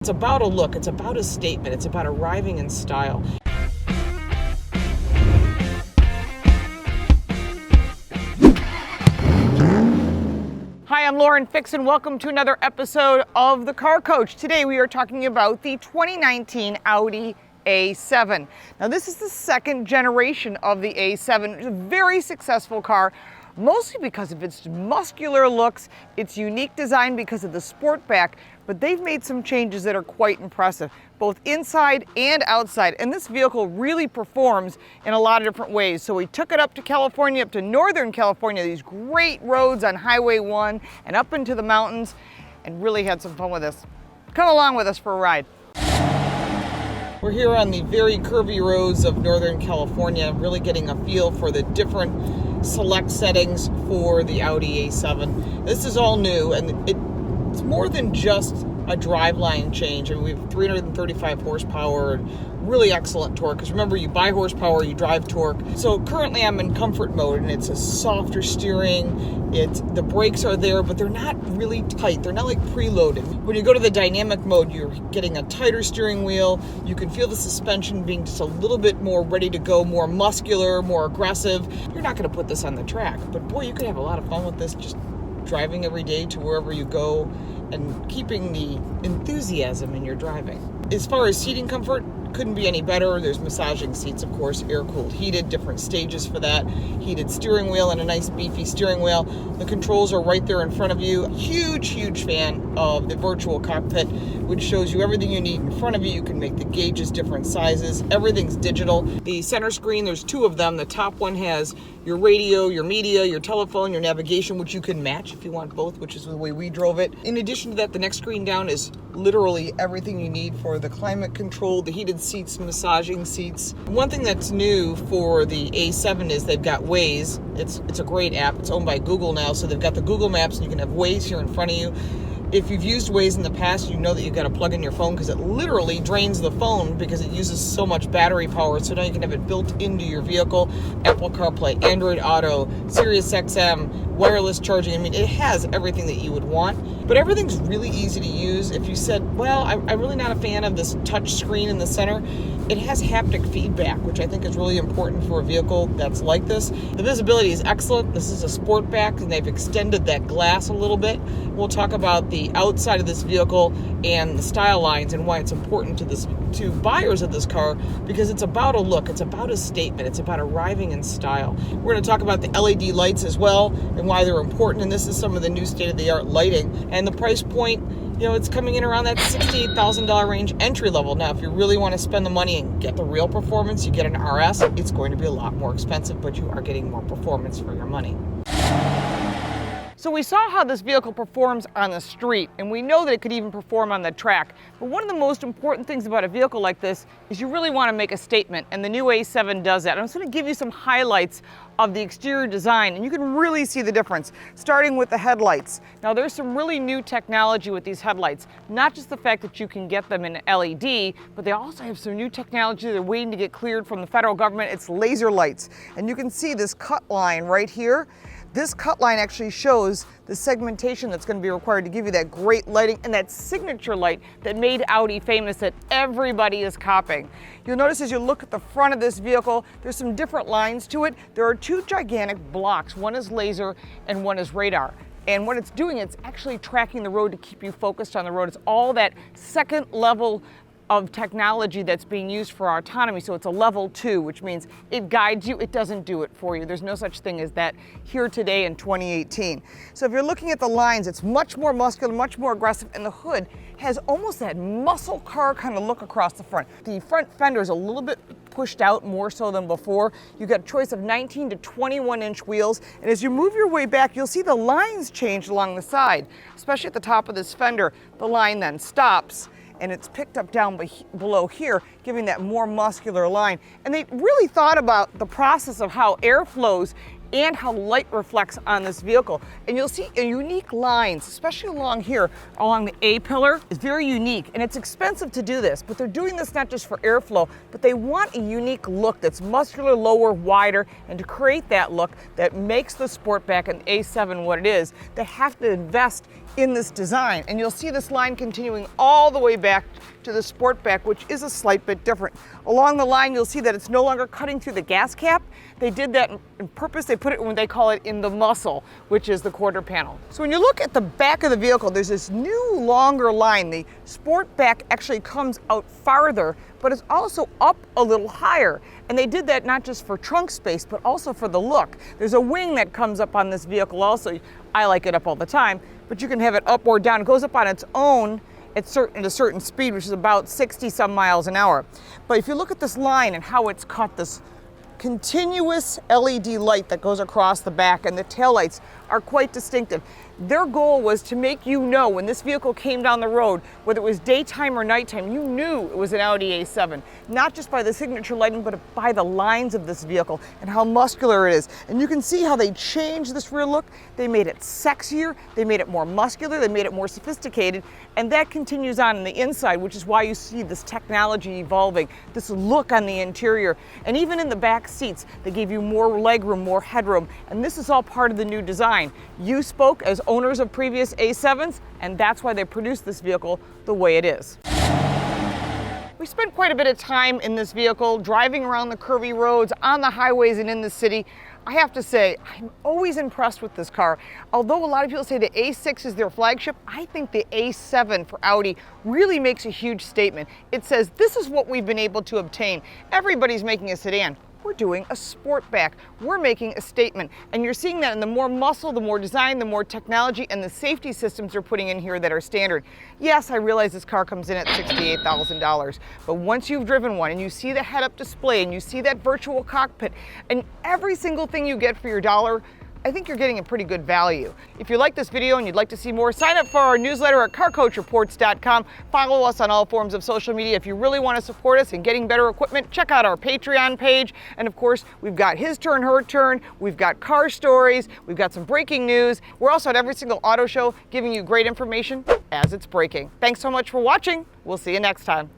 It's about a look, it's about a statement, it's about arriving in style. Hi, I'm Lauren Fix and welcome to another episode of The Car Coach. Today we are talking about the 2019 Audi A7. Now this is the second generation of the A7. It's a very successful car, mostly because of its muscular looks, its unique design because of the Sportback, but they've made some changes that are quite impressive, both inside and outside. And this vehicle really performs in a lot of different ways. So we took it up to California, up to Northern California, these great roads on Highway 1 and up into the mountains, and really had some fun with this. Come along with us for a ride. We're here on the very curvy roads of Northern California, really getting a feel for the different select settings for the Audi A7. This is all new, and it's more than just a driveline change. I mean, we have 335 horsepower, really excellent torque, because remember, you buy horsepower, you drive torque. So currently I'm in comfort mode, and it's a softer steering. The brakes are there, but they're not really tight. They're not like preloaded. When you go to the dynamic mode, you're getting a tighter steering wheel. You can feel the suspension being just a little bit more ready to go, more muscular, more aggressive. You're not going to put this on the track, but boy, you could have a lot of fun with this, just driving every day to wherever you go and keeping the enthusiasm in your driving. As far as seating comfort, couldn't be any better. There's massaging seats, of course, air-cooled, heated, different stages for that. Heated steering wheel and a nice beefy steering wheel. The controls are right there in front of you. Huge fan of the Virtual Cockpit, which shows you everything you need in front of you. You can make the gauges different sizes. Everything's digital. The center screen, there's two of them. The top one has your radio, your media, your telephone, your navigation, which you can match if you want both, which is the way we drove it. In addition to that, the next screen down is literally everything you need for the climate control, the heated seats, massaging seats. One thing that's new for the A7 is they've got Waze. It's a great app. It's owned by Google now, so they've got the Google Maps, and you can have Waze here in front of you. If you've used Waze in the past, you know that you've got to plug in your phone because it literally drains the phone because it uses so much battery power. So now you can have it built into your vehicle. Apple CarPlay, Android Auto, Sirius XM, wireless charging. I mean, it has everything that you would want, but everything's really easy to use. If you said, well, I'm really not a fan of this touch screen in the center, it has haptic feedback, which I think is really important for a vehicle that's like this. The visibility is excellent. This is a Sportback, and they've extended that glass a little bit. We'll talk about the outside of this vehicle and the style lines and why it's important to buyers of this car, because it's about a look, it's about a statement, it's about arriving in style. We're going to talk about the LED lights as well and why they're important, and this is some of the new state-of-the-art lighting. And the price point, it's coming in around that $68,000 range entry level. Now, if you really want to spend the money and get the real performance, you get an RS. It's going to be a lot more expensive, but you are getting more performance for your money. So we saw how this vehicle performs on the street, and we know that it could even perform on the track. But one of the most important things about a vehicle like this is you really want to make a statement, and the new A7 does that. I'm just going to give you some highlights of the exterior design, and you can really see the difference, starting with the headlights. Now, there's some really new technology with these headlights, not just the fact that you can get them in LED, but they also have some new technology they're waiting to get cleared from the federal government. It's laser lights, and you can see this cut line right here. This cut line actually shows the segmentation that's going to be required to give you that great lighting and that signature light that made Audi famous that everybody is copying. You'll notice as you look at the front of this vehicle, there's some different lines to it. There are two gigantic blocks. One is laser and one is radar. And what it's doing, it's actually tracking the road to keep you focused on the road. It's all that second level of technology that's being used for autonomy. So it's a level 2, which means it guides you, it doesn't do it for you. There's no such thing as that here today in 2018. So if you're looking at the lines, it's much more muscular, much more aggressive, and the hood has almost that muscle car kind of look across the front. The front fender is a little bit pushed out more so than before. You've got a choice of 19 to 21 inch wheels, and as you move your way back, you'll see the lines change along the side, especially at the top of this fender. The line then stops, and it's picked up down below here, giving that more muscular line. And they really thought about the process of how air flows and how light reflects on this vehicle. And you'll see unique lines, especially along here, along the A-pillar, is very unique. And it's expensive to do this, but they're doing this not just for airflow, but they want a unique look that's muscular, lower, wider, and to create that look that makes the Sportback and A7 what it is, they have to invest in this design. And you'll see this line continuing all the way back to the Sportback, which is a slight bit different. Along the line, you'll see that it's no longer cutting through the gas cap. They did that on purpose. They put it when they call it in the muscle, which is the quarter panel. So when you look at the back of the vehicle, there's this new longer line. The Sportback actually comes out farther, but it's also up a little higher. And they did that not just for trunk space, but also for the look. There's a wing that comes up on this vehicle also. I like it up all the time, but you can have it up or down. It goes up on its own at a certain speed, which is about 60 some miles an hour. But if you look at this line and how it's cut, this continuous LED light that goes across the back and the taillights are quite distinctive. Their goal was to make you know when this vehicle came down the road, whether it was daytime or nighttime, you knew it was an Audi A7, not just by the signature lighting, but by the lines of this vehicle and how muscular it is. And you can see how they changed this rear look. They made it sexier, they made it more muscular, they made it more sophisticated, and that continues on the inside, which is why you see this technology evolving, this look on the interior. And even in the back seats, they gave you more legroom, more headroom, and this is all part of the new design. You spoke as owners of previous A7s, and that's why they produced this vehicle the way it is. We spent quite a bit of time in this vehicle, driving around the curvy roads, on the highways and in the city. I have to say, I'm always impressed with this car. Although a lot of people say the A6 is their flagship, I think the A7 for Audi really makes a huge statement. It says, this is what we've been able to obtain. Everybody's making a sedan. We're doing a Sportback. We're making a statement. And you're seeing that in the more muscle, the more design, the more technology, and the safety systems they're putting in here that are standard. Yes, I realize this car comes in at $68,000, but once you've driven one and you see the head-up display and you see that virtual cockpit and every single thing you get for your dollar, I think you're getting a pretty good value. If you like this video and you'd like to see more, sign up for our newsletter at carcoachreports.com. Follow us on all forms of social media. If you really want to support us in getting better equipment, check out our Patreon page. And of course, we've got His Turn, Her Turn. We've got car stories. We've got some breaking news. We're also at every single auto show giving you great information as it's breaking. Thanks so much for watching. We'll see you next time.